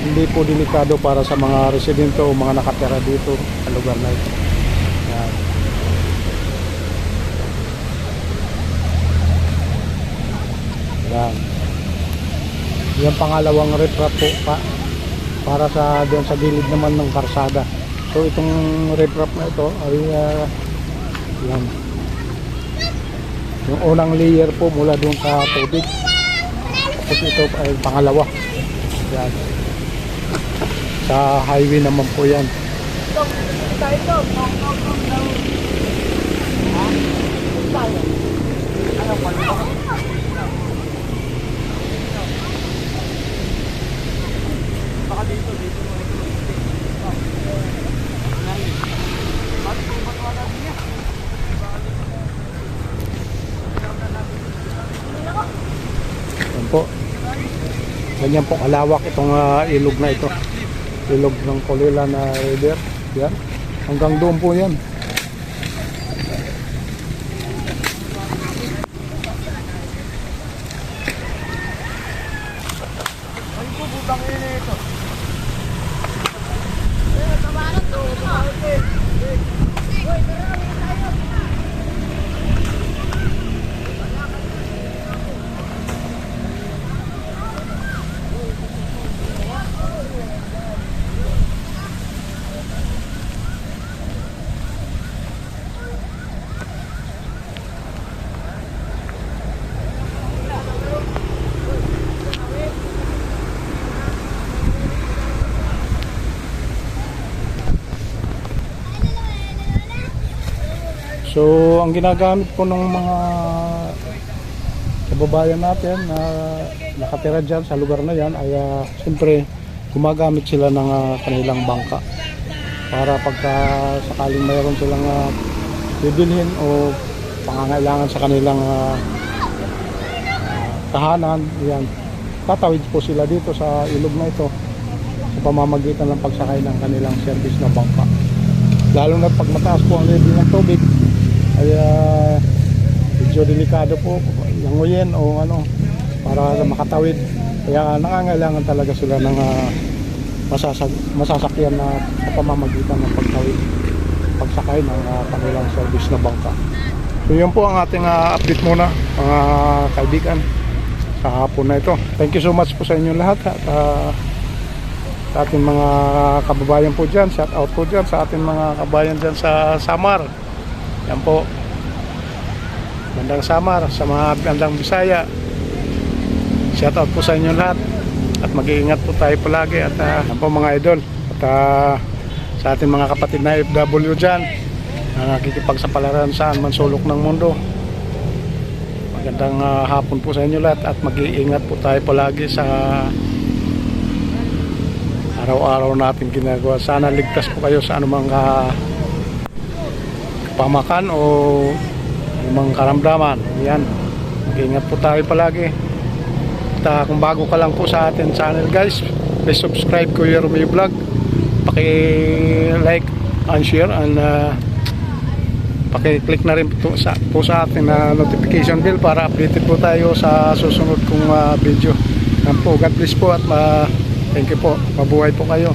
hindi po delikado para sa mga residente o mga nakatira dito sa lugar na ito. Yan. Yan. Yung pangalawang riprap po para sa doon sa gilid naman ng karsada. So itong riprap na ito ay yan. Yung unang layer po mula doon sa tubig. Tapos ito ay pangalawa. Yan. Sa highway naman po yan. Yan po. Ganyan po kalawak itong ilog na ito. Ilog ng Colila na river. Yan. Hanggang doon po yan. So, ang ginagamit po ng mga kababayan natin na nakatira dyan sa lugar na yan ay siyempre gumagamit sila ng kanilang bangka para pagka sakaling mayroon silang bibilhin o pangangailangan sa kanilang tahanan, yan, tatawid po sila dito sa ilog na ito sa pamamagitan ng pagsakay ng kanilang service na bangka. Lalo na pag mataas po ang level ng tubig ay medyo delikado po languyin o ano para makatawid, kaya nangangailangan talaga sila ng masasakyan na sa pamamagitan ng pagsakay ng kanilang service na bangka. So yun po ang ating update muna mga kaibigan sa hapon na ito. Thank you so much po sa inyo lahat at sa ating mga kababayan po dyan, shout out po dyan sa ating mga kababayan dyan sa Samar. Yan po, bandang Samar, sa mga bandang Bisaya, shout out po sa inyo lahat at mag-iingat po tayo palagi at yan po mga idol at sa ating mga kapatid na FW dyan na nakikipagsapalaran saan man sulok ng mundo, magandang hapon po sa inyo lahat at mag-iingat po tayo palagi sa araw-araw natin ginagawa. Sana ligtas po kayo sa anumang pamakan o anumang karamdaman. Yan, mag-ingat po tayo palagi. At kung bago ka lang po sa atin channel guys, please subscribe Kuya Romeo Vlog, paki-like and share and paki-click na rin po sa atin na notification bell para updated po tayo sa susunod kong video. Yan po, God bless po at thank you po, mabuhay po kayo.